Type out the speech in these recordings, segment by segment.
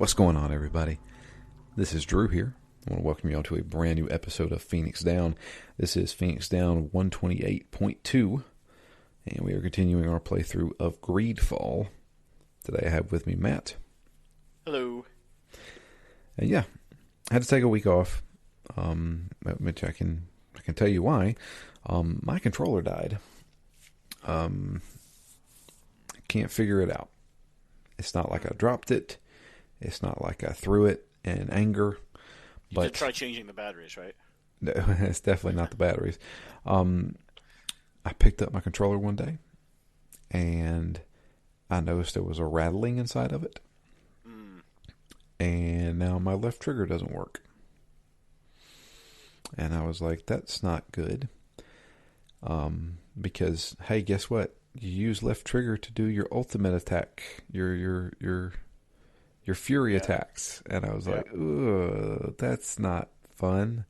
What's going on, everybody? This is Drew here. I want to welcome you all to a brand new episode of Phoenix Down. This is Phoenix Down 128.2, and we are continuing our playthrough of Greedfall. Today I have with me Matt. Hello. And yeah, I had to take a week off, which I can tell you why. My controller died. Can't figure it out. It's not like I dropped it. It's not like I threw it in anger. You did try changing the batteries, right? No, it's definitely not the batteries. I picked up my controller one day, and I noticed there was a rattling inside of it. And now my left trigger doesn't work. And I was like, that's not good. Because, hey, guess what? You use left trigger to do your ultimate attack, your fury attacks. And I was like, ugh, that's not fun.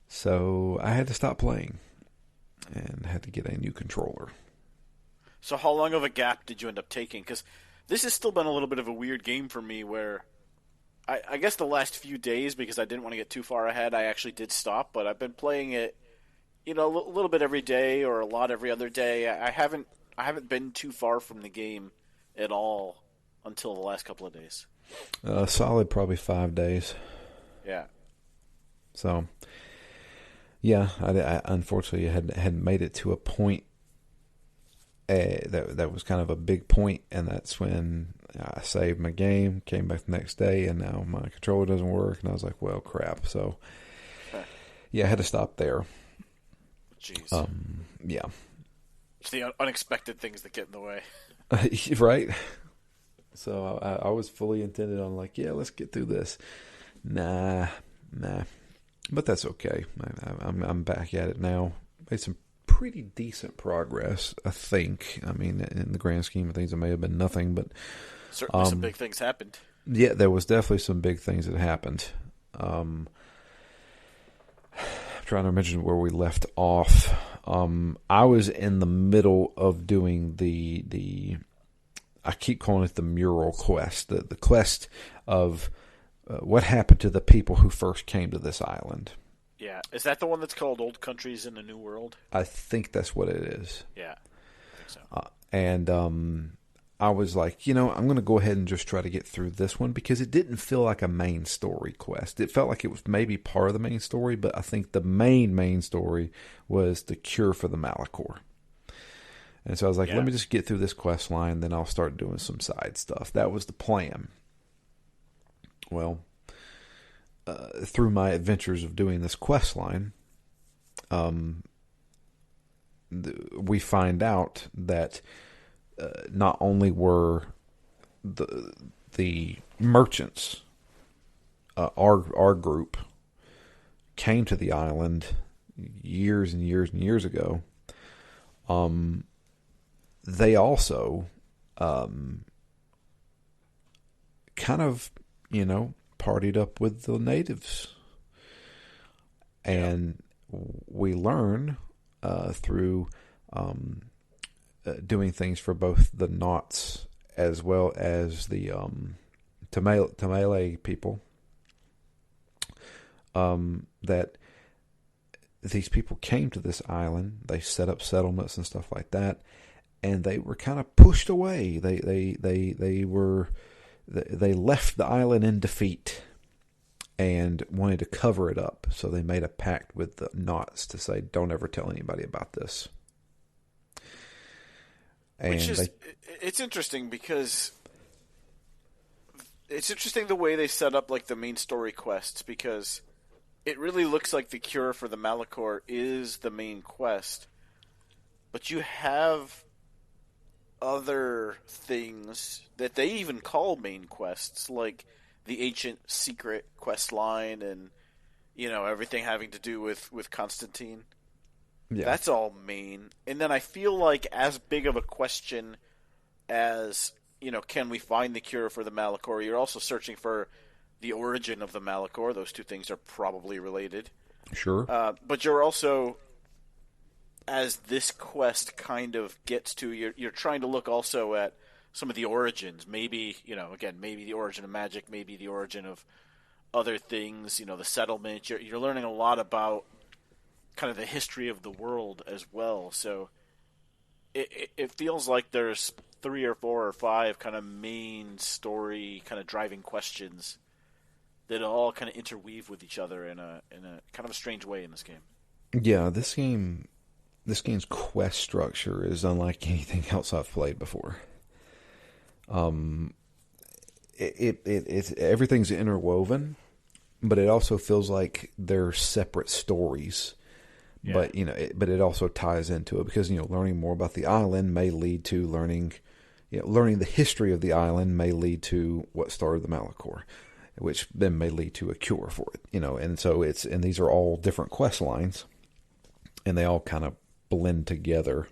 So I had to stop playing and had to get a new controller. So how long of a gap did you end up taking? Because this has still been a little bit of a weird game for me where I guess the last few days, because I didn't want to get too far ahead, I actually did stop. But I've been playing it, a little bit every day or a lot every other day. I haven't been too far from the game at all until the last couple of days. Solid probably 5 days. Yeah. So, yeah, I unfortunately had made it to a point that was kind of a big point, and that's when I saved my game, came back the next day, and now my controller doesn't work, and I was like, well, crap. So, yeah, I had to stop there. Jeez. Yeah. It's the unexpected things that get in the way. Right? So I was fully intended on like, yeah, let's get through this. Nah. But that's okay. I'm back at it now. Made some pretty decent progress, I think. I mean, in the grand scheme of things, it may have been nothing, but certainly some big things happened. Yeah, there was definitely some big things that happened. I'm trying to mention where we left off. I was in the middle of doing the I keep calling it the mural quest, the quest of what happened to the people who first came to this island. Yeah. Is that the one that's called Old Countries in a New World? I think that's what it is. Yeah, I think so. And I was like, I'm going to go ahead and just try to get through this one because it didn't feel like a main story quest. It felt like it was maybe part of the main story, but I think the main story was the cure for the Malachor. And so I was like, let me just get through this quest line, then I'll start doing some side stuff. That was the plan. Well, through my adventures of doing this quest line, we find out that not only were the merchants, our group, came to the island years and years and years ago, they also kind of, partied up with the natives. And we learn through doing things for both the Knots as well as the Tamale people, that these people came to this island. They set up settlements and stuff like that, and they were kind of pushed away. They left the island in defeat and wanted to cover it up. So they made a pact with the Knots to say, don't ever tell anybody about this. And it's interesting because it's interesting the way they set up like the main story quests, because it really looks like the cure for the Malachor is the main quest, but you have other things that they even call main quests, like the ancient secret quest line and everything having to do with Constantine. Yeah. That's all main. And then I feel like as big of a question as, can we find the cure for the Malachor, you're also searching for the origin of the Malachor. Those two things are probably related. Sure. But you're also, as this quest kind of gets to, you're trying to look also at some of the origins. Maybe, again, maybe the origin of magic, maybe the origin of other things. The settlement. You're learning a lot about kind of the history of the world as well. So it feels like there's three or four or five kind of main story kind of driving questions that all kind of interweave with each other in a kind of a strange way in this game. Yeah, this game's quest structure is unlike anything else I've played before. Um, it's everything's interwoven, but it also feels like they're separate stories. Yeah. But but it also ties into it because learning more about the island may lead to learning the history of the island may lead to what started the Malachor, which then may lead to a cure for it. And so and these are all different quest lines, and they all kind of blend together.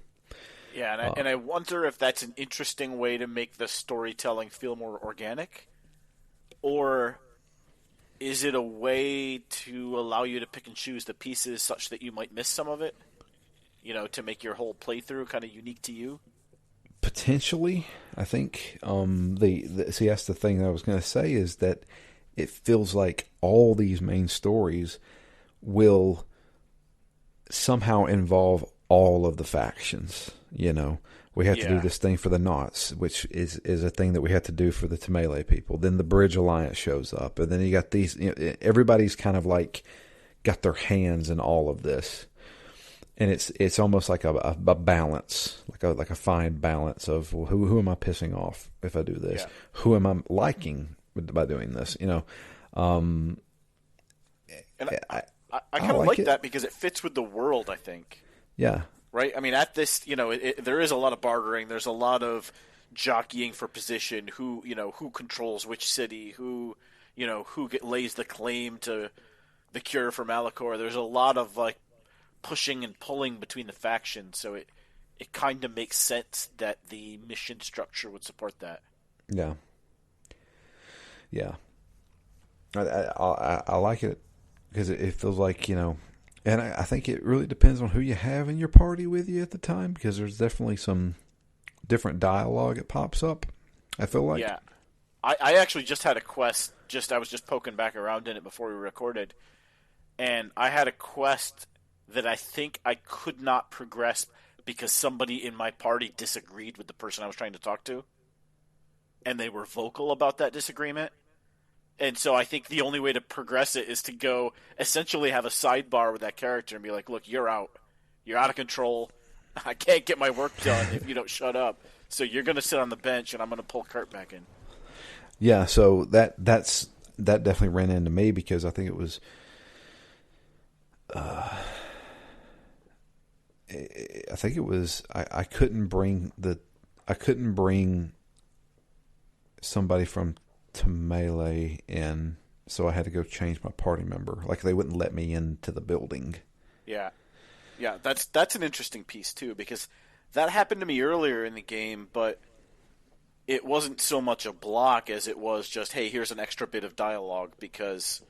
Yeah, and I wonder if that's an interesting way to make the storytelling feel more organic, or is it a way to allow you to pick and choose the pieces such that you might miss some of it? To make your whole playthrough kind of unique to you. Potentially, I think see, that's the thing that I was going to say is that it feels like all these main stories will somehow involve all of the factions. We have to do this thing for the Knots, which is a thing that we have to do for the Tamele people. Then the Bridge Alliance shows up, and then you got these. Everybody's kind of like got their hands in all of this, and it's almost like a balance, like a fine balance of, well, who am I pissing off if I do this? Yeah. Who am I liking by doing this? And I kind of like that because it fits with the world, I think. Yeah. Right? I mean, at this, there is a lot of bartering. There's a lot of jockeying for position. Who controls which city? Who lays the claim to the cure for Malachor? There's a lot of like pushing and pulling between the factions. So it kind of makes sense that the mission structure would support that. Yeah. Yeah. I like it because it feels like, and I think it really depends on who you have in your party with you at the time, because there's definitely some different dialogue that pops up, I feel like. Yeah. I actually just had a quest. I was just poking back around in it before we recorded, and I had a quest that I think I could not progress because somebody in my party disagreed with the person I was trying to talk to, and they were vocal about that disagreement. And so I think the only way to progress it is to go essentially have a sidebar with that character and be like, look, you're out. You're out of control. I can't get my work done if you don't shut up. So you're going to sit on the bench, and I'm going to pull Kurt back in. Yeah, so that definitely ran into me because I think it was I couldn't bring somebody from Tamele in, so I had to go change my party member. Like, they wouldn't let me into the building. Yeah. Yeah, that's an interesting piece too, because that happened to me earlier in the game, but it wasn't so much a block as it was just, hey, here's an extra bit of dialogue because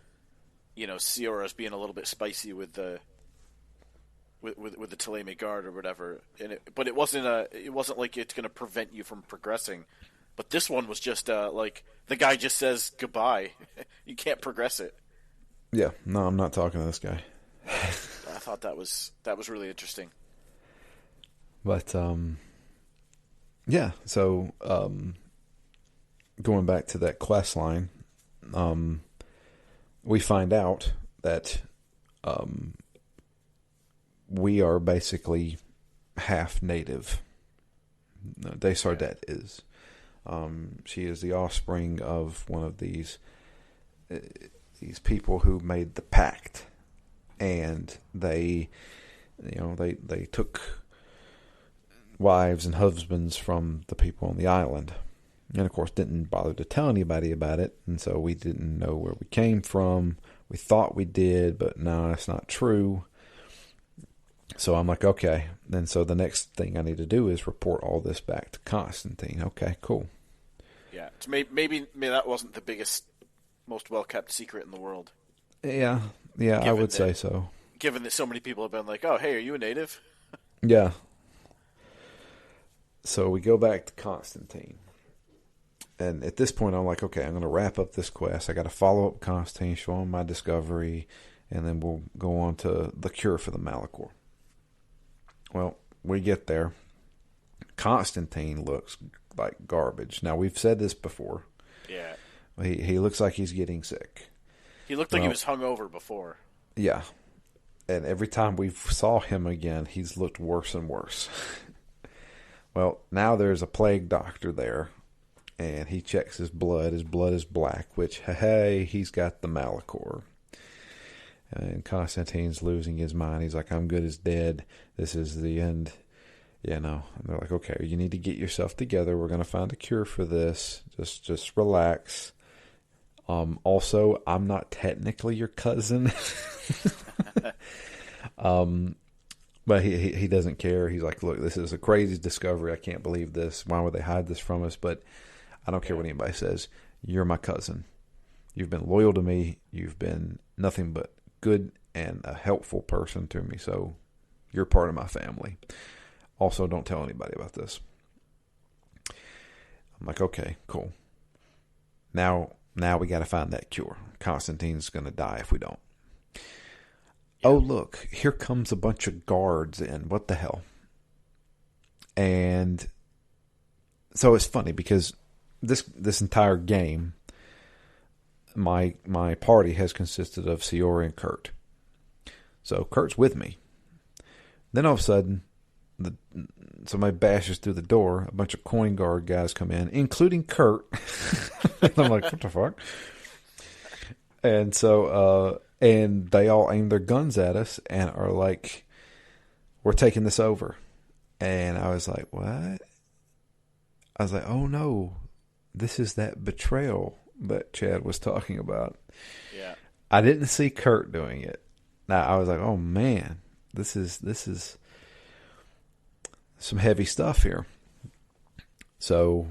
Siora's being a little bit spicy with the with the Teleme guard or whatever. But it wasn't like it's going to prevent you from progressing. But this one was just like the guy just says goodbye. You can't progress it. Yeah, no, I'm not talking to this guy. I thought that was really interesting. But yeah. So going back to that quest line, we find out that we are basically half native. Desardet is. She is the offspring of one of these people who made the pact, and they took wives and husbands from the people on the island, and of course didn't bother to tell anybody about it, and so we didn't know where we came from. We thought we did, but no, that's not true. So I'm like, okay. Then so the next thing I need to do is report all this back to Constantine. Okay, cool. Yeah, so maybe that wasn't the biggest, most well-kept secret in the world. Yeah, I would say so. Given that so many people have been like, oh, hey, are you a native? Yeah. So we go back to Constantine. And at this point, I'm like, okay, I'm going to wrap up this quest. I got to follow up Constantine, show him my discovery, and then we'll go on to the cure for the Malachor. Well, we get there. Constantine looks like garbage. Now, we've said this before. Yeah. He looks like he's getting sick. He looked like he was hungover before. Yeah. And every time we saw him again, he's looked worse and worse. Well, now there's a plague doctor there. And he checks his blood. His blood is black, which, hey, he's got the Malachor. And Constantine's losing his mind. He's like, I'm good as dead. This is the end. You know. And they're like, okay, you need to get yourself together. We're going to find a cure for this. Just relax. Also, I'm not technically your cousin. But he doesn't care. He's like, look, this is a crazy discovery. I can't believe this. Why would they hide this from us? But I don't care what anybody says. You're my cousin. You've been loyal to me. You've been nothing but good and a helpful person to me. So you're part of my family. Also, don't tell anybody about this. I'm like, okay, cool. Now we got to find that cure. Constantine's going to die if we don't. Yeah. Oh, look, here comes a bunch of guards in. What the hell? And so it's funny because this entire game, my party has consisted of Siori and Kurt. So Kurt's with me. Then all of a sudden, somebody bashes through the door. A bunch of coin guard guys come in, including Kurt. And I'm like, what the fuck? And so, and they all aim their guns at us and are like, we're taking this over. And I was like, what? I was like, oh no. This is that betrayal that Chad was talking about. Yeah. I didn't see Kurt doing it. Now I was like, oh man, this is some heavy stuff here. So,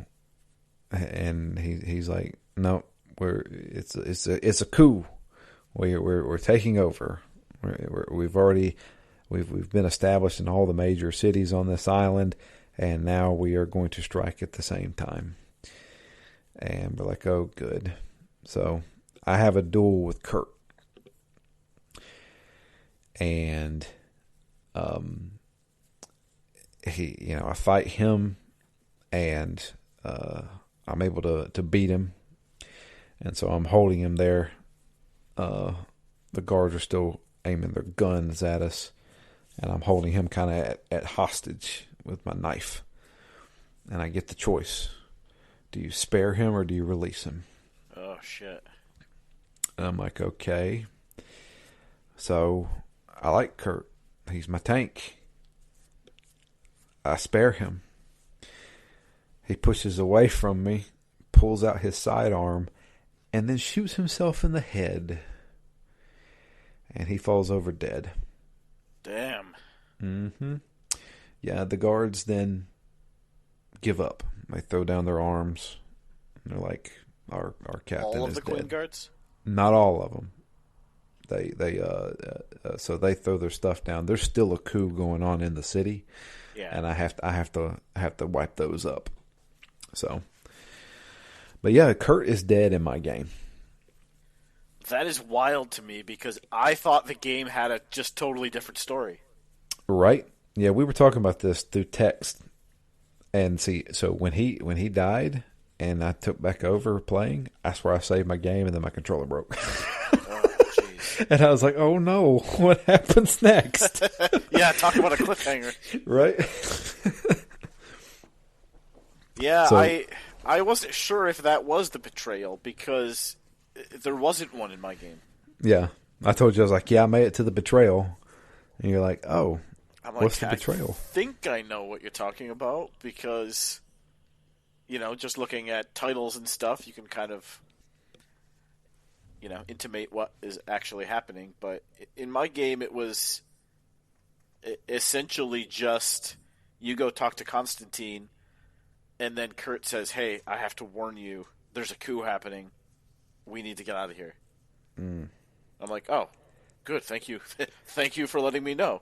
and he's like, no, it's a coup. We're taking over. We've been established in all the major cities on this island, and now we are going to strike at the same time. And we're like, oh, good. So I have a duel with Kurt. And I fight him, and I'm able to beat him. And so I'm holding him there. The guards are still aiming their guns at us, and I'm holding him kind of at hostage with my knife. And I get the choice. Do you spare him or do you release him? Oh, shit. And I'm like, okay. So I like Kurt. He's my tank. I spare him. He pushes away from me, pulls out his sidearm, and then shoots himself in the head. And he falls over dead. Damn. Mm-hmm. Yeah, the guards then give up. They throw down their arms. And they're like, our captain is dead. All of the Queen Guards? Not all of them. So they throw their stuff down. There's still a coup going on in the city. Yeah. And I have to wipe those up. So, but yeah, Kurt is dead in my game. That is wild to me because I thought the game had a just totally different story. Right? Yeah, we were talking about this through text. And see, so when he died and I took back over playing, I swear I saved my game and then my controller broke. Oh, jeez. And I was like, oh no, what happens next? Yeah, talk about a cliffhanger. Right? Yeah, So, I wasn't sure if that was the betrayal because there wasn't one in my game. yeah. I told you, I was like, yeah, I made it to the betrayal. And you're like, oh, I'm like, what's the betrayal? I think I know what you're talking about because, just looking at titles and stuff, you can kind of, intimate what is actually happening. But in my game, it was essentially just you go talk to Constantine, and then Kurt says, hey, I have to warn you, there's a coup happening. We need to get out of here. Mm. I'm like, oh, good, thank you. Thank you for letting me know.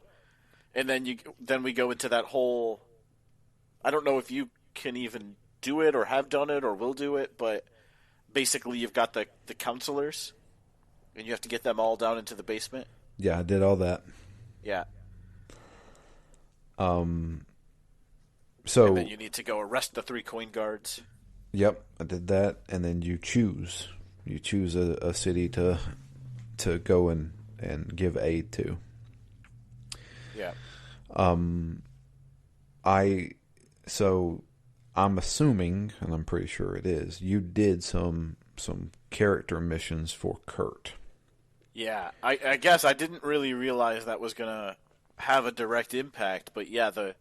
And then we go into that whole. I don't know if you can even do it or have done it or will do it, but basically you've got the counselors, and you have to get them all down into the basement. Yeah, I did all that. Yeah. Um, And then so you need to go arrest the 3 coin guards. yep, I did that, and then you choose a city to go and give aid to. Yeah. Um, I so I'm assuming, and I'm pretty sure it is, you did some character missions for Kurt. Yeah. I guess I didn't really realize that was going to have a direct impact, but yeah, the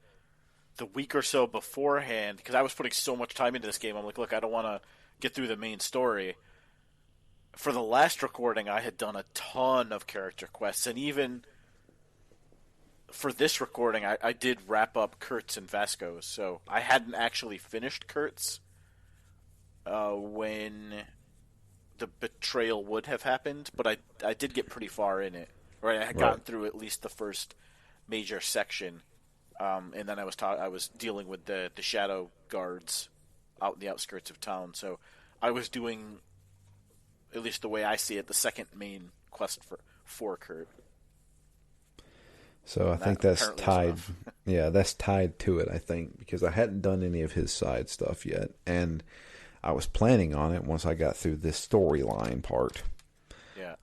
week or so beforehand, because I was putting so much time into this game, I'm like, look, I don't want to get through the main story. For the last recording, I had done a ton of character quests, and even for this recording, I did wrap up Kurt's and Vasco's, so I hadn't actually finished Kurt's when the betrayal would have happened, but I did get pretty far in it. Right, I had gotten through at least the first major section, and then I was dealing with the shadow guards out in the outskirts of town. So I was doing, at least the way I see it, the second main quest for Kurt. So I think that's tied. Yeah, that's tied to it, I think, because I hadn't done any of his side stuff yet, and I was planning on it once I got through this storyline part. Yeah.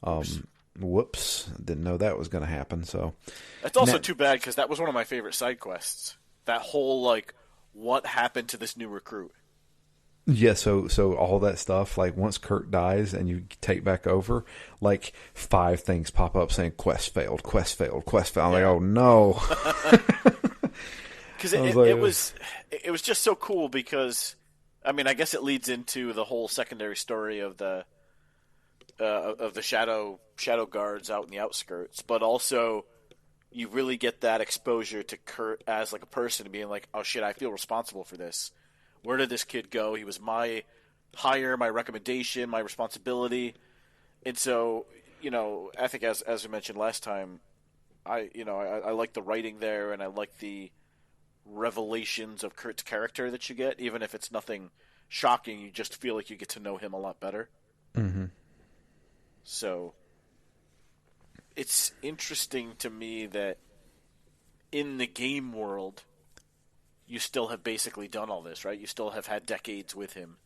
Whoops, didn't know that was going to happen. So that's also too bad, because that was one of my favorite side quests. That whole like, what happened to this new recruit? Yeah, so all that stuff, like once Kurt dies and you take back over, like 5 things pop up saying quest failed, quest failed, quest failed. I'm like, oh no. Because it was just so cool, because I mean, I guess it leads into the whole secondary story of the shadow guards out in the outskirts, but also you really get that exposure to Kurt as like a person, being like, oh shit, I feel responsible for this. Where did this kid go? He was my hire, my recommendation, my responsibility. And so, I think as we mentioned last time, I like the writing there, and I like the revelations of Kurt's character that you get, even if it's nothing shocking. You just feel like you get to know him a lot better. Mm-hmm. So it's interesting to me that in the game world, you still have basically done all this, right? You still have had decades with him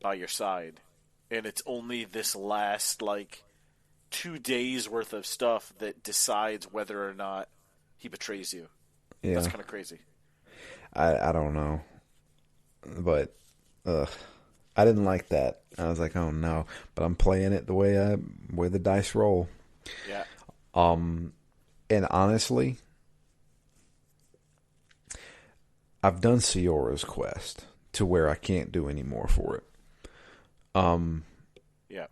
by your side. And it's only this last, 2 days worth of stuff that decides whether or not he betrays you. Yeah. That's kind of crazy. I don't know. But, I didn't like that. I was like, oh no. But I'm playing it the way the dice roll. Yeah. And honestly, I've done Siora's quest to where I can't do any more for it. Yeah.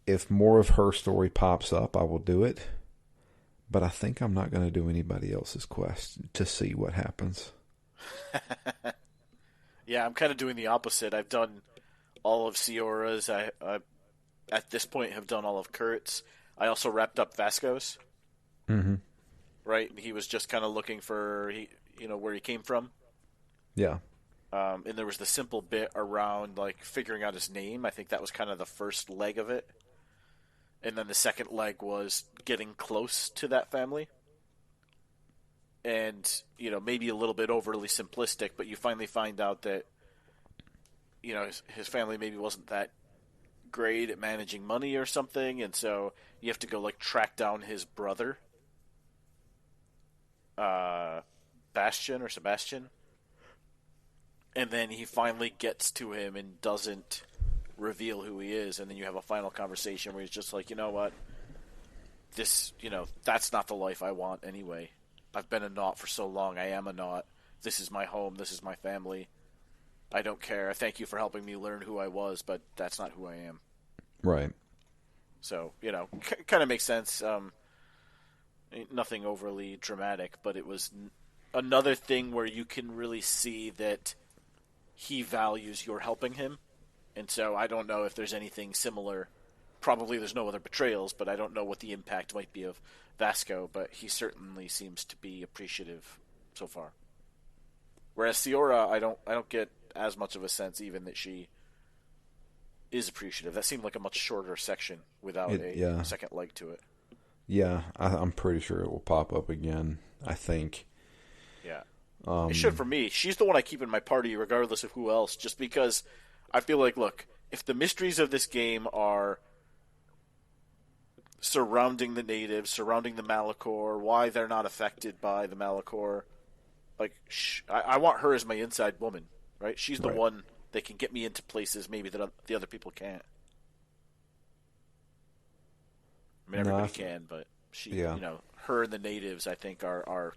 If more of her story pops up, I will do it. But I think I'm not going to do anybody else's quest to see what happens. Yeah, I'm kind of doing the opposite. I've done all of Siora's. I at this point have done all of Kurt's. I also wrapped up Vasco's. Mm-hmm. Right? He was just kind of looking for where he came from. Yeah. And there was the simple bit around figuring out his name. I think that was kind of the first leg of it. And then the second leg was getting close to that family. And, maybe a little bit overly simplistic, but you finally find out that, his family maybe wasn't that great at managing money or something, and so you have to go, track down his brother, Bastion or Sebastian. And then he finally gets to him and doesn't reveal who he is, and then you have a final conversation where he's just like, you know what, this, that's not the life I want anyway. I've been a Naut for so long. I am a Naut. This is my home. This is my family. I don't care. Thank you for helping me learn who I was, but that's not who I am. Right. So, kind of makes sense. Nothing overly dramatic, but it was another thing where you can really see that he values your helping him. And so I don't know if there's anything similar. Probably there's no other betrayals, but I don't know what the impact might be of Vasco, but he certainly seems to be appreciative so far. Whereas Siora, I don't get as much of a sense even that she is appreciative. That seemed like a much shorter section without a second leg to it. Yeah, I'm pretty sure it will pop up again, I think. Yeah. It should for me. She's the one I keep in my party regardless of who else, just because I feel like, look, if the mysteries of this game are surrounding the natives, surrounding the Malachor, why they're not affected by the Malachor, like, I want her as my inside woman, right? She's the one that can get me into places maybe that the other people can't. I mean, everybody can, but she, her and the natives, I think, are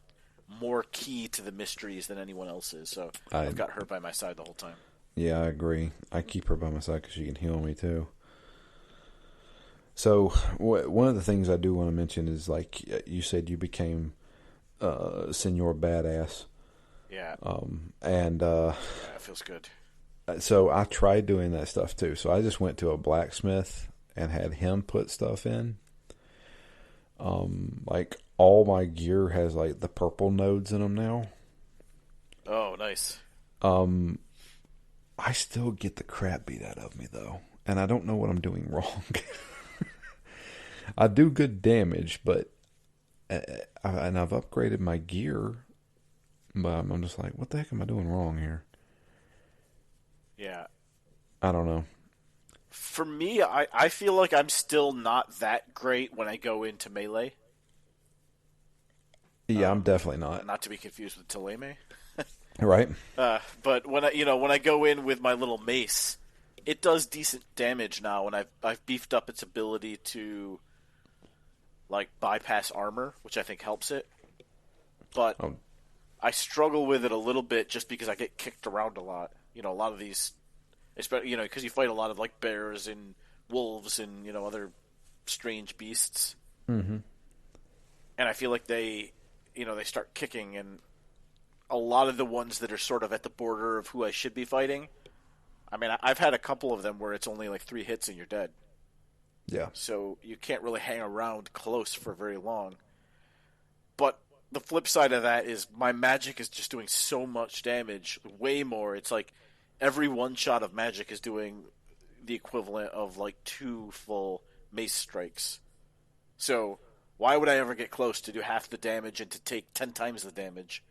more key to the mysteries than anyone else is. So I've got her by my side the whole time. Yeah, I agree. I keep her by my side because she can heal me too. So one of the things I do want to mention is, like you said, you became Senor Badass. Yeah. And yeah, it feels good. So I tried doing that stuff too. So I just went to a blacksmith and had him put stuff in. Like all my gear has like the purple nodes in them now. Oh, nice. I still get the crap beat out of me though, and I don't know what I'm doing wrong. I do good damage, but and I've upgraded my gear, but I'm just like, what the heck am I doing wrong here? Yeah. I don't know. For me, I feel like I'm still not that great when I go into melee. Yeah, I'm definitely not. Not to be confused with Teleme. Right. But when I go in with my little mace, it does decent damage now, and I've beefed up its ability to like bypass armor, which I think helps it. But I struggle with it a little bit just because I get kicked around a lot. A lot of these, especially because you fight a lot of like bears and wolves and other strange beasts. Mm-hmm. And I feel like they start kicking, and a lot of the ones that are sort of at the border of who I should be fighting. I mean, I've had a couple of them where it's only like 3 hits and you're dead. Yeah. So you can't really hang around close for very long. But the flip side of that is my magic is just doing so much damage, way more. It's like every one shot of magic is doing the equivalent of like 2 full mace strikes. So why would I ever get close to do half the damage and to take 10 times the damage?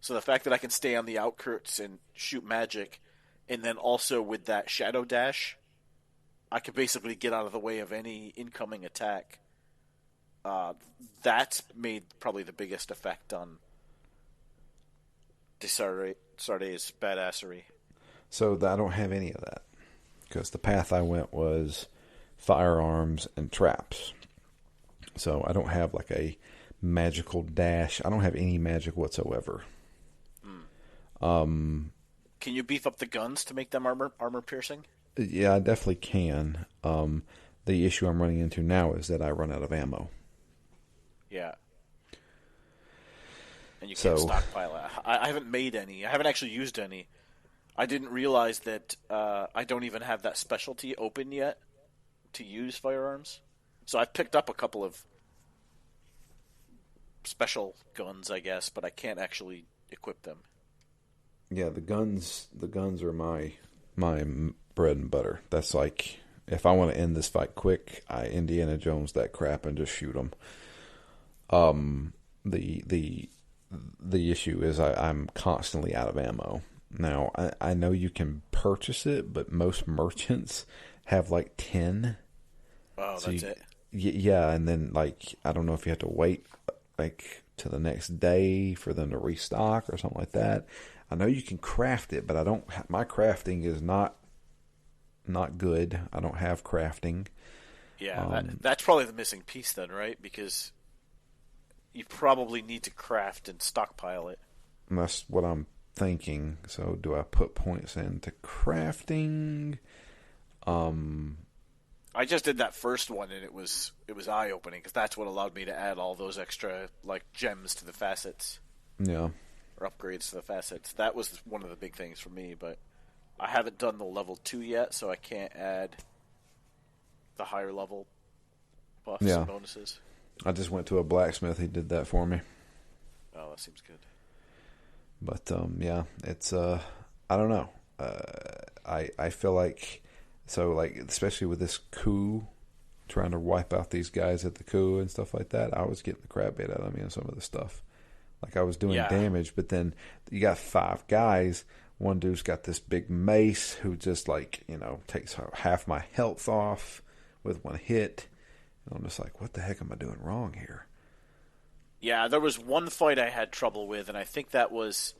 So the fact that I can stay on the outskirts and shoot magic, and then also with that shadow dash, I can basically get out of the way of any incoming attack. That's made probably the biggest effect on Desarde's badassery. So I don't have any of that, because the path I went was firearms and traps. So I don't have like a magical dash. I don't have any magic whatsoever. Can you beef up the guns to make them armor piercing? Yeah, I definitely can. The issue I'm running into now is that I run out of ammo. Yeah. And you can't stockpile it. I haven't made any. I haven't actually used any. I didn't realize that I don't even have that specialty open yet to use firearms. So I've picked up a couple of special guns, I guess, but I can't actually equip them. Yeah, the guns are my bread and butter. That's like, if I want to end this fight quick, I Indiana Jones that crap and just shoot them. The issue is I'm constantly out of ammo. Now, I know you can purchase it, but most merchants have like 10. Oh, so that's it? Yeah, and then like, I don't know if you have to wait like to the next day for them to restock or something like that. I know you can craft it, but I don't. My crafting is not good. I don't have crafting. Yeah, that's probably the missing piece then, right? Because you probably need to craft and stockpile it. And that's what I'm thinking. So do I put points into crafting? I just did that first one, and it was eye opening because that's what allowed me to add all those extra like gems to the facets. Yeah. Or upgrades to the facets. That was one of the big things for me, but I haven't done the level 2 yet, so I can't add the higher level buffs and bonuses. I just went to a blacksmith. He did that for me. Oh, that seems good. But yeah, it's I don't know. I feel like, so like, especially with this coup, trying to wipe out these guys at the coup and stuff like that, I was getting the crap beat out of me on some of the stuff. Like I was doing Yeah. damage, but then you got 5 guys. One dude's got this big mace who just like, takes half my health off with one hit. And I'm just like, what the heck am I doing wrong here? Yeah, there was one fight I had trouble with, and I think that was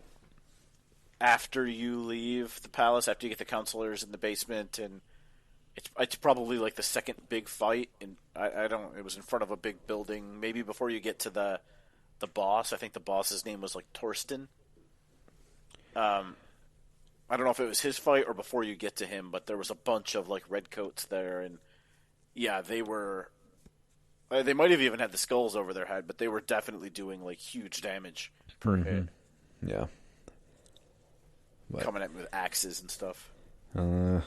after you leave the palace, after you get the counselors in the basement, and it's probably like the second big fight, and I don't. It was in front of a big building, maybe before you get to the boss. I think the boss's name was like Torsten. I don't know if it was his fight or before you get to him, but there was a bunch of like redcoats there, and yeah, they were. They might have even had the skulls over their head, but they were definitely doing like huge damage per hit. Yeah. But, Coming at me with axes and stuff. yeah,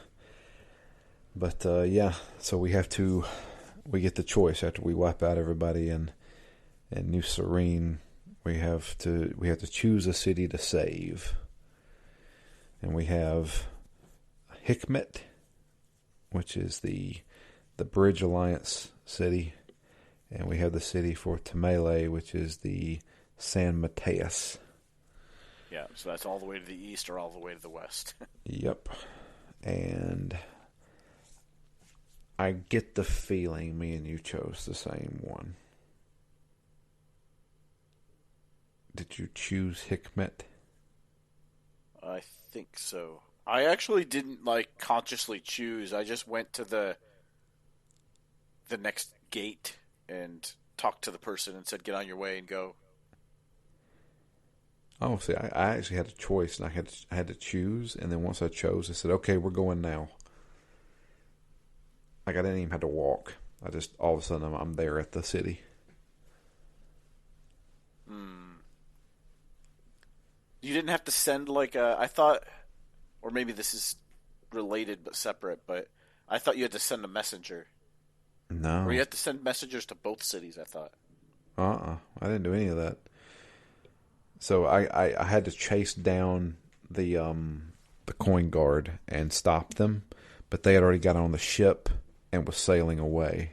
so we get the choice after we wipe out everybody in New Serene. We have to choose a city to save. And we have Hikmet, which is the Bridge Alliance city, and we have the city for Tamale, which is the San Mateus. Yeah, so that's all the way to the east or all the way to the west. Yep. And I get the feeling me and you chose the same one. Did you choose Hikmet? I think so. I actually didn't like consciously choose. I just went to the next gate and talked to the person and said, "Get on your way and go." Oh, see, I actually had a choice, and I had to choose, and then once I chose, I said, "Okay, we're going now." Like I didn't even have to walk. I just all of a sudden I'm there at the city. You didn't have to send like a. I thought, or maybe this is related but separate. But I thought you had to send a messenger, No. or you had to send messengers to both cities. I thought. I didn't do any of that. So I had to chase down the coin guard and stop them, but they had already got on the ship and was sailing away.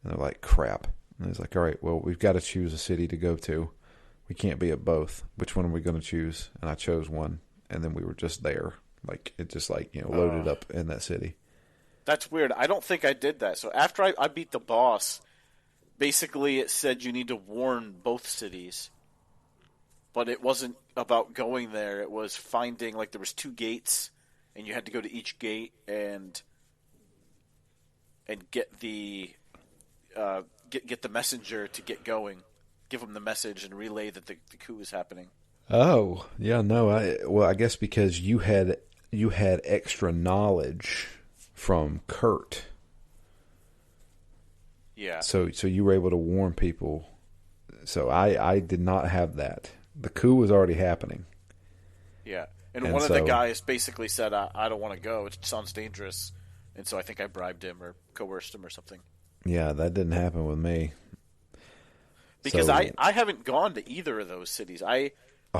And they're like, crap. And he's like, all right, well, we've got to choose a city to go to. We can't be at both. Which one are we going to choose? And I chose one, and then we were just there. Like, it just like, loaded up in that city. That's weird. I don't think I did that. So after I beat the boss, basically it said you need to warn both cities. But it wasn't about going there. It was finding, like, there was 2 gates, and you had to go to each gate and get the get the messenger to get going, give them the message, and relay that the coup is happening. Oh, yeah, no. I guess because you had extra knowledge from Kurt. Yeah. So you were able to warn people. So I did not have that. The coup was already happening. Yeah. And one of the guys basically said, I don't want to go. It sounds dangerous. And so I think I bribed him or coerced him or something. Yeah, that didn't happen with me. Because I haven't gone to either of those cities. Right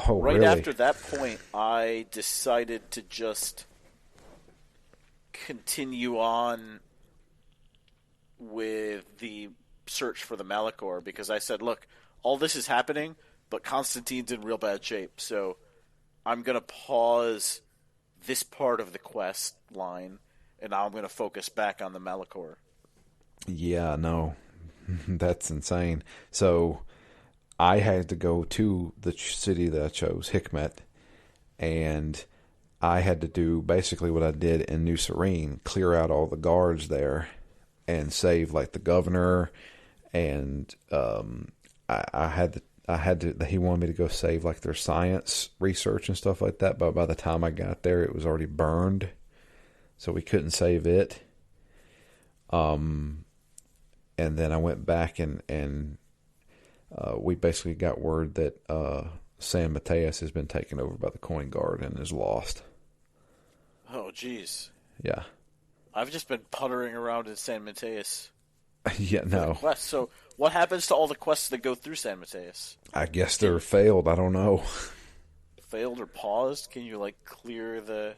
really? After that point, I decided to just continue on with the search for the Malachor, because I said, look, all this is happening, but Constantine's in real bad shape, so I'm going to pause this part of the quest line, and now I'm going to focus back on the Malachor. Yeah, no. That's insane. So I had to go to the city that I chose, Hikmet, and I had to do basically what I did in New Serene, clear out all the guards there and save like the governor, and I had to he wanted me to go save like their science research and stuff like that, but by the time I got there it was already burned, so we couldn't save it. And then I went back and we basically got word that San Mateus has been taken over by the coin guard and is lost. Oh, jeez. Yeah. I've just been puttering around in San Mateus. Yeah, no. Quests. So what happens to all the quests that go through San Mateus? I guess they're failed. I don't know. failed or paused, can you like clear the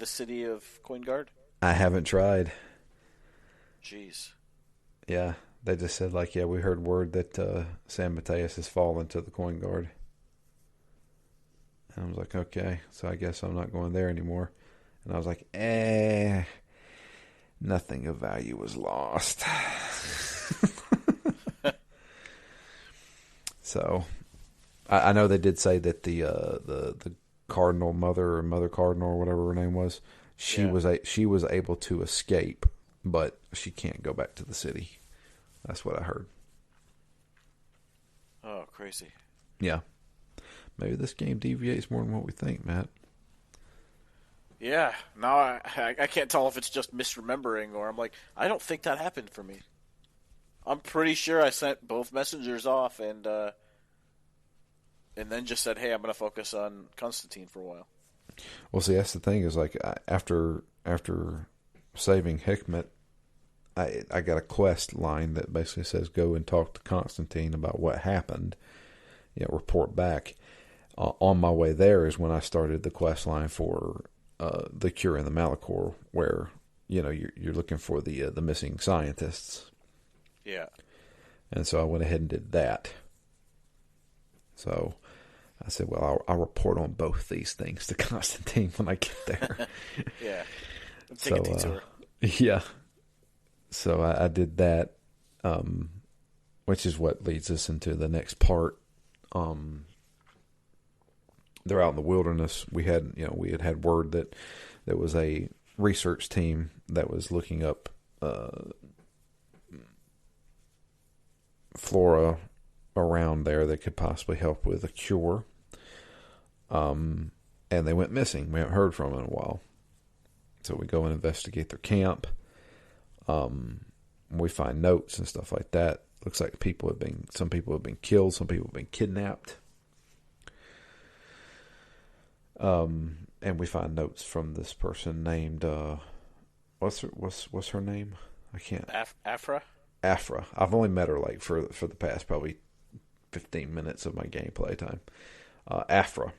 city of Coingard? I haven't tried. Jeez. Yeah, they just said like, yeah, we heard word that San Mateus has fallen to the coin guard. And I was like, okay, so I guess I'm not going there anymore. And I was like, nothing of value was lost. So I know they did say that the cardinal mother or mother cardinal or whatever her name was, Yeah. she was able to escape, but she can't go back to the city. That's what I heard. Oh, crazy. Yeah, maybe this game deviates more than what we think, Matt. Yeah. Now I can't tell if it's just misremembering or I'm like, I don't think that happened for me. I'm pretty sure I sent both messengers off and then just said, "Hey, I'm going to focus on Constantine for a while." Well, see, that's the thing is like after saving Hikmet, I got a quest line that basically says go and talk to Constantine about what happened. Report back. On my way there is when I started the quest line for the cure and the Malachor, where you're looking for the missing scientists. Yeah. And so I went ahead and did that. So I said, well, I'll report on both these things to Constantine when I get there. Yeah. Take a detour. Yeah. So I did that, which is what leads us into the next part. They're out in the wilderness. We had word that there was a research team that was looking up flora around there that could possibly help with a cure. And they went missing. We haven't heard from them in a while. So we go and investigate their camp. We find notes and stuff like that. Looks like some people have been killed, some people have been kidnapped. And we find notes from this person named what's her name? I can't. Afra? Afra. I've only met her like for the past probably 15 minutes of my gameplay time. Afra,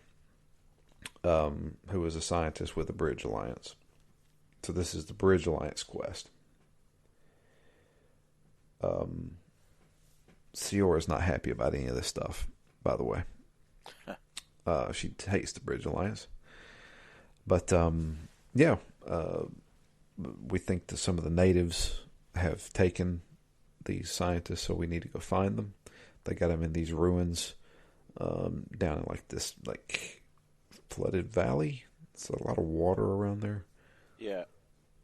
who is a scientist with the Bridge Alliance. So this is the Bridge Alliance quest. Siora's not happy about any of this stuff, by the way. She hates the Bridge Alliance. But, we think that some of the natives have taken these scientists, so we need to go find them. They got them in these ruins down in like this flooded valley. It's a lot of water around there. Yeah.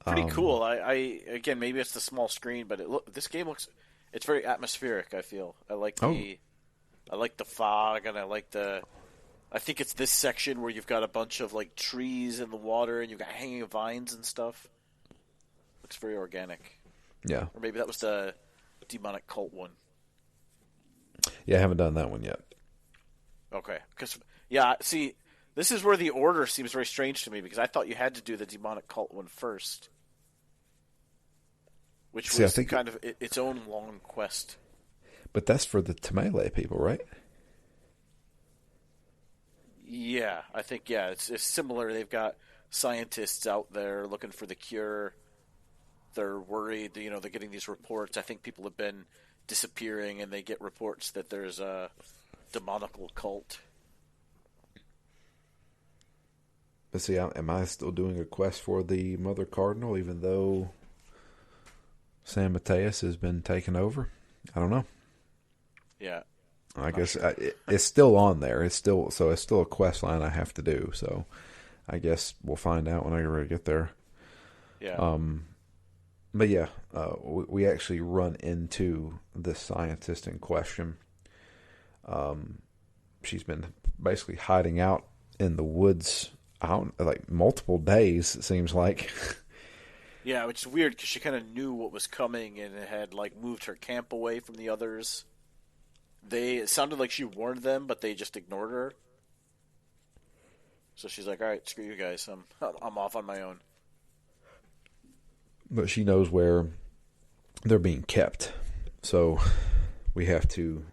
Pretty cool. I again, maybe it's the small screen, but this game looks, it's very atmospheric, I feel. I like the fog, and I think it's this section where you've got a bunch of like trees in the water and you've got hanging vines and stuff. Looks very organic. Yeah. Or maybe that was the demonic cult one. Yeah, I haven't done that one yet. Okay. See, this is where the order seems very strange to me, because I thought you had to do the demonic cult one first. Which was kind of its own long quest. But that's for the Tamale people, right? Yeah, I think, it's similar. They've got scientists out there looking for the cure. They're worried, they're getting these reports. I think people have been disappearing, and they get reports that there's a demonical cult. But see, am I still doing a quest for the Mother Cardinal, even though San Mateus has been taken over? I don't know. Yeah. I guess sure. It's still on there. It's still a quest line I have to do. So I guess we'll find out when I get there. Yeah. But yeah, we actually run into this scientist in question. She's been basically hiding out in the woods like multiple days, it seems like. Yeah, which is weird because she kind of knew what was coming and had like moved her camp away from the others. It sounded like she warned them, but they just ignored her. So she's like, "All right, screw you guys. I'm off on my own." But she knows where they're being kept, so we have to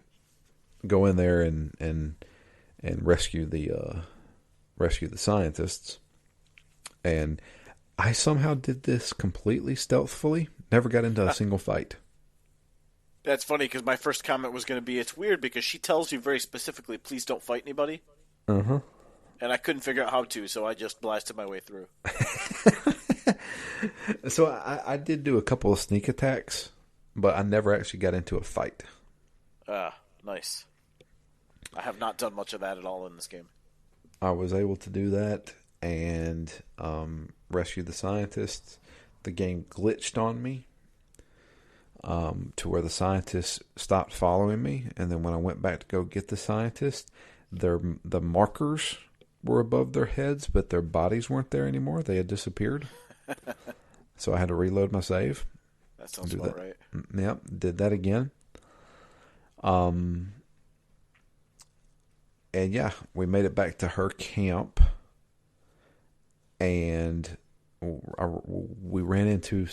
go in there and rescue the rescue the scientists. And I somehow did this completely stealthily. Never got into a single fight. That's funny because my first comment was going to be it's weird because she tells you very specifically, please don't fight anybody. Uh huh. And I couldn't figure out how to, so I just blasted my way through. So I did do a couple of sneak attacks, but I never actually got into a fight. Ah, nice. I have not done much of that at all in this game. I was able to do that and rescue the scientists. The game glitched on me to where the scientists stopped following me, and then when I went back to go get the scientists, the markers were above their heads, but their bodies weren't there anymore. They had disappeared. So I had to reload my save. That sounds about right. Yep, did that again. And yeah, we made it back to her camp, and we ran into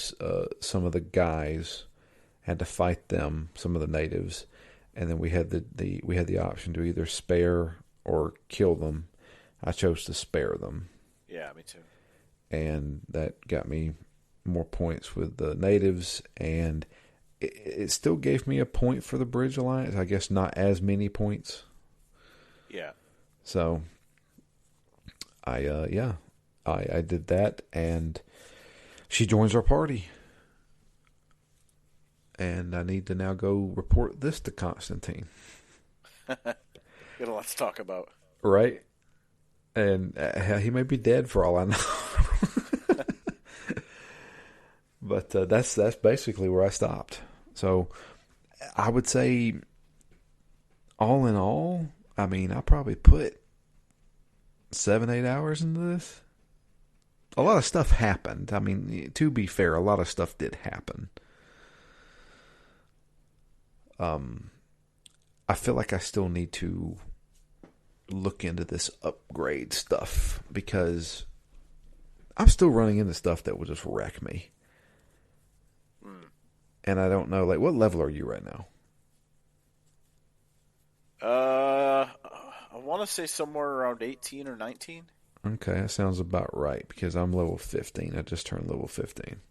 some of the guys, had to fight them, some of the natives, and then we had the option to either spare or kill them. I chose to spare them. Yeah, me too. And that got me more points with the natives, and it still gave me a point for the Bridge Alliance. I guess not as many points. Yeah. So I did that, and she joins our party. And I need to now go report this to Constantine. Got a lot to talk about. Right? And he may be dead for all I know. But that's basically where I stopped. So I would say, all in all, I mean, I probably put 7-8 hours into this. A lot of stuff happened. I mean, to be fair, a lot of stuff did happen. I feel like I still need to look into this upgrade stuff because I'm still running into stuff that will just wreck me. And I don't know, like, what level are you right now? I want to say somewhere around 18 or 19. Okay, that sounds about right because I'm level 15. I just turned level 15.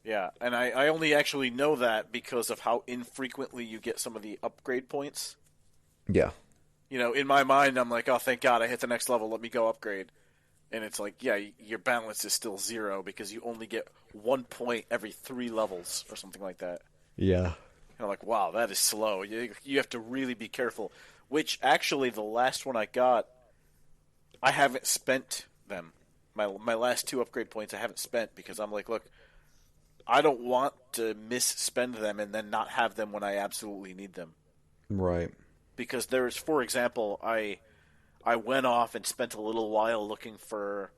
Yeah, and I only actually know that because of how infrequently you get some of the upgrade points. Yeah. You know, in my mind, I'm like, oh, thank God I hit the next level. Let me go upgrade. And it's like, yeah, your balance is still 0 because you only get 1 point every 3 levels or something like that. Yeah. And I'm like, wow, that is slow. You have to really be careful. Which, actually, the last one I got, I haven't spent them. My last 2 upgrade points I haven't spent because I'm like, look, I don't want to misspend them and then not have them when I absolutely need them. Right. Because there's, for example, I went off and spent a little while looking for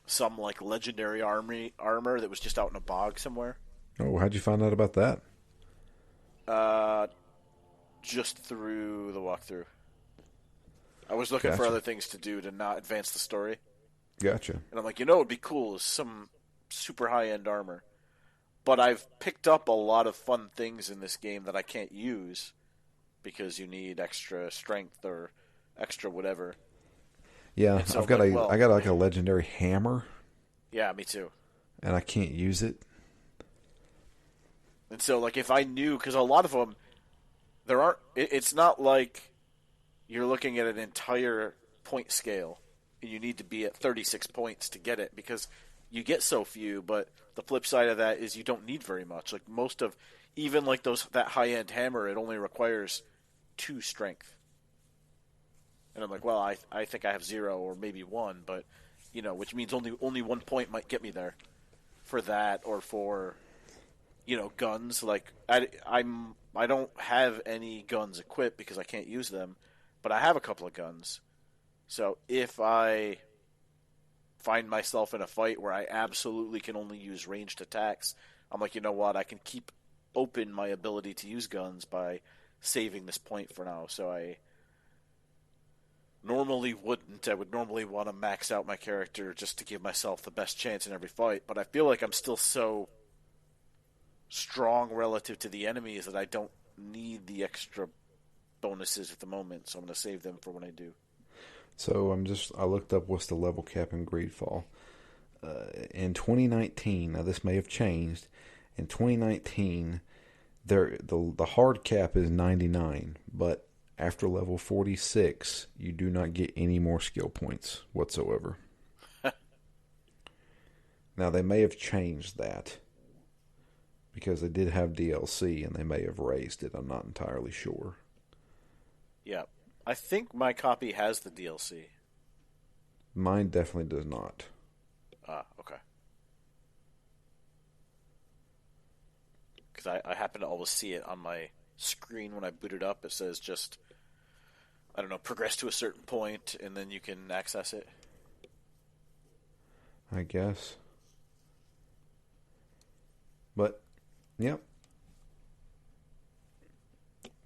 some like legendary armor that was just out in a bog somewhere. Oh, how'd you find out about that? Just through the walkthrough. I was looking for other things to do to not advance the story. Gotcha. And I'm like, what would be cool is some super high-end armor. But I've picked up a lot of fun things in this game that I can't use because you need extra strength or extra whatever. Yeah, so I got like a legendary hammer. Yeah, me too. And I can't use it. And so, like, if I knew, because a lot of them, it's not like you're looking at an entire point scale and you need to be at 36 points to get it because you get so few, but the flip side of that is you don't need very much. Like, most of, even like that high-end hammer, it only requires 2 strength. And I'm like, well, I think I have 0 or maybe 1, but, which means only 1 point might get me there for that or for, guns. Like, I don't have any guns equipped because I can't use them, but I have a couple of guns. So if I find myself in a fight where I absolutely can only use ranged attacks, I'm like, you know what? I can keep open my ability to use guns by saving this point for now. So I normally wouldn't. I would normally want to max out my character just to give myself the best chance in every fight. But I feel like I'm still so strong relative to the enemies that I don't need the extra bonuses at the moment. So I'm going to save them for when I do. So I looked up what's the level cap in Greedfall. In 2019, now this may have changed. In 2019, the hard cap is 99, but after level 46, you do not get any more skill points whatsoever. Now they may have changed that because they did have DLC and they may have raised it. I'm not entirely sure. Yeah. I think my copy has the DLC. Mine definitely does not. Ah, okay. Because I happen to always see it on my screen when I boot it up. It says just, I don't know, progress to a certain point, and then you can access it. I guess. But, yep.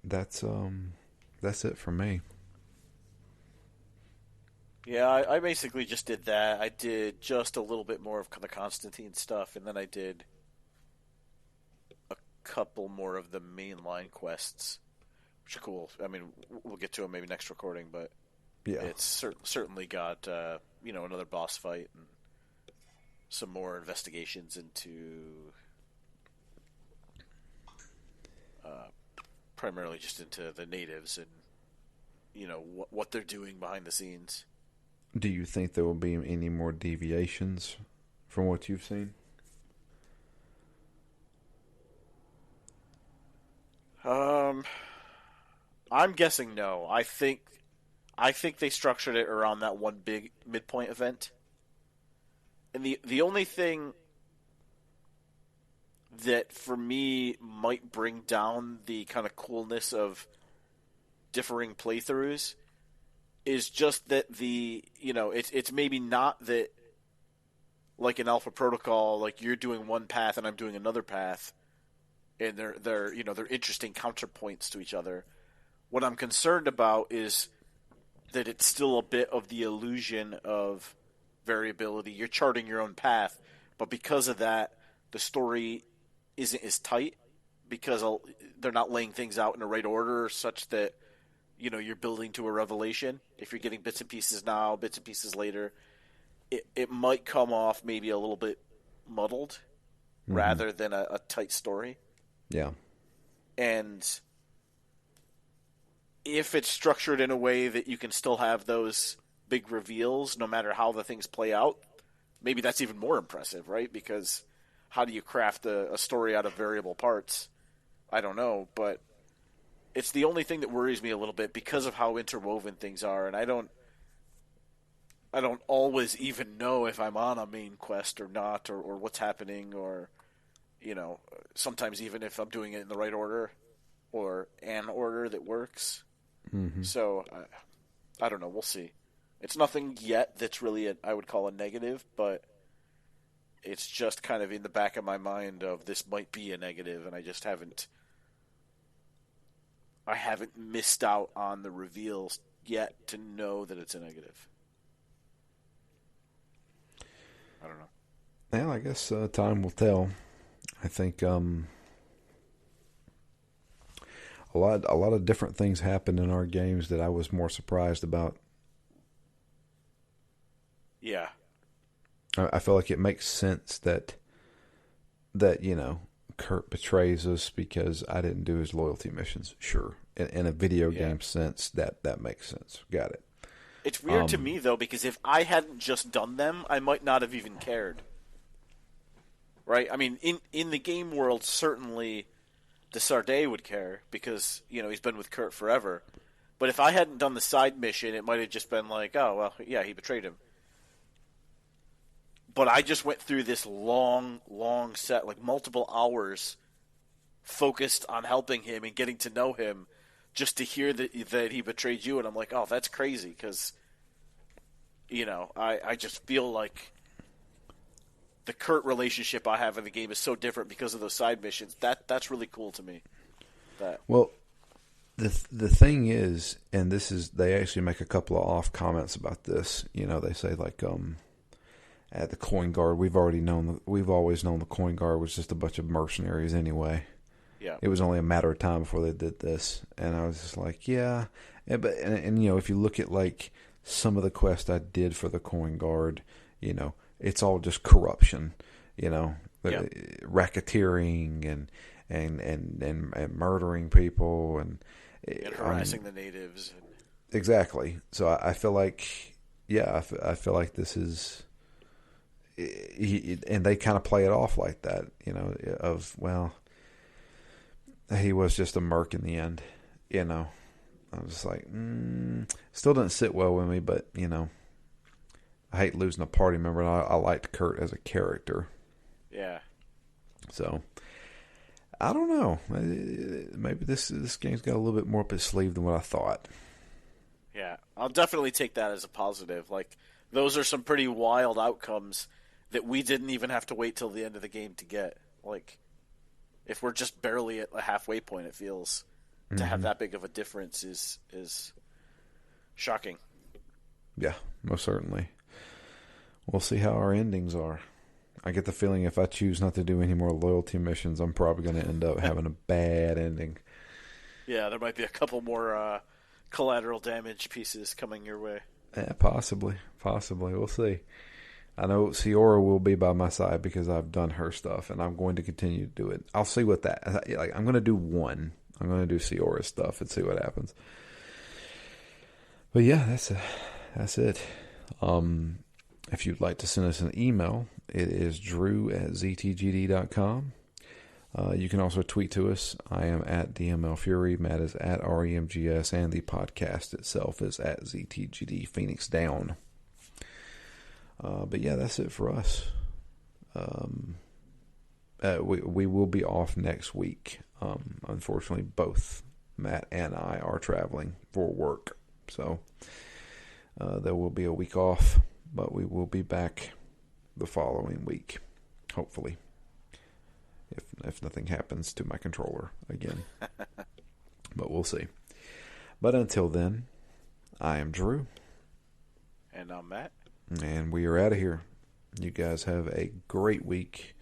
That's it for me. Yeah, I basically just did that. I did just a little bit more of the Constantine stuff, and then I did a couple more of the mainline quests, which are cool. I mean, we'll get to them maybe next recording, but Yeah. it's certainly got another boss fight and some more investigations into primarily just into the natives and what they're doing behind the scenes. Do you think there will be any more deviations from what you've seen? I'm guessing no. I think they structured it around that one big midpoint event. And the only thing that for me might bring down the kind of coolness of differing playthroughs is just that it's maybe not that like an Alpha Protocol, like you're doing one path and I'm doing another path, and they're interesting counterpoints to each other. What I'm concerned about is that it's still a bit of the illusion of variability. You're charting your own path, but because of that, the story isn't as tight because they're not laying things out in the right order, such that you're building to a revelation. If you're getting bits and pieces now, bits and pieces later, it might come off maybe a little bit muddled rather than a tight story. Yeah. And if it's structured in a way that you can still have those big reveals no matter how the things play out, maybe that's even more impressive, right? Because how do you craft a story out of variable parts? I don't know, but it's the only thing that worries me a little bit because of how interwoven things are, and I don't always even know if I'm on a main quest or not, or what's happening, or sometimes even if I'm doing it in the right order or an order that works. Mm-hmm. So I don't know. We'll see. It's nothing yet that's really I would call a negative, but it's just kind of in the back of my mind of this might be a negative, and I just haven't missed out on the reveals yet to know that it's a negative. I don't know. Well, I guess time will tell. I think a lot of different things happened in our games that I was more surprised about. Yeah. I feel like it makes sense that Kurt betrays us because I didn't do his loyalty missions. Sure, in a video game sense, that makes sense. Got it. It's weird to me though, because if I hadn't just done them, I might not have even cared. Right? I mean, in the game world, certainly the Sarday would care because he's been with Kurt forever. But if I hadn't done the side mission, it might have just been like, oh well, yeah, he betrayed him. But I just went through this long set, like multiple hours, focused on helping him and getting to know him, just to hear that he betrayed you, and I'm like, oh, that's crazy, because, I just feel like the Kurt relationship I have in the game is so different because of those side missions. That's really cool to me. Well, the thing is, and they actually make a couple of off comments about this. They say like, at the Coin Guard, we've always known the Coin Guard was just a bunch of mercenaries anyway. Yeah. It was only a matter of time before they did this, and I was just like, yeah. But if you look at like some of the quest I did for the coin guard, it's all just corruption, Yeah. racketeering and murdering people and harassing the natives. Exactly. So I feel like, yeah, I feel like this is, and they kind of play it off like that, well, he was just a merc in the end, I was just like, still didn't sit well with me, but, I hate losing a party member, and I liked Kurt as a character. Yeah. So, I don't know. Maybe this game's got a little bit more up its sleeve than what I thought. Yeah, I'll definitely take that as a positive. Like, those are some pretty wild outcomes that we didn't even have to wait till the end of the game to get. Like, if we're just barely at a halfway point, it feels to have that big of a difference is shocking. Yeah, most certainly. We'll see how our endings are. I get the feeling if I choose not to do any more loyalty missions, I'm probably going to end up having a bad ending. Yeah, there might be a couple more collateral damage pieces coming your way. Yeah, possibly. We'll see. I know Ciora will be by my side because I've done her stuff, and I'm going to continue to do it. I'll see what I'm going to do one. I'm going to do Ciora's stuff and see what happens. But yeah, that's it. If you'd like to send us an email, it is drew@ztgd.com. You can also tweet to us. I am at DML Fury. Matt is at REMGS, and the podcast itself is at ZTGD Phoenix Down. But yeah, that's it for us. We will be off next week. Unfortunately, both Matt and I are traveling for work, so there will be a week off, but we will be back the following week, hopefully. If nothing happens to my controller again. But we'll see. But until then, I am Drew. And I'm Matt. And we are out of here. You guys have a great week.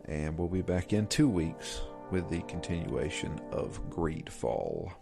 And we'll be back in 2 weeks with the continuation of Greedfall.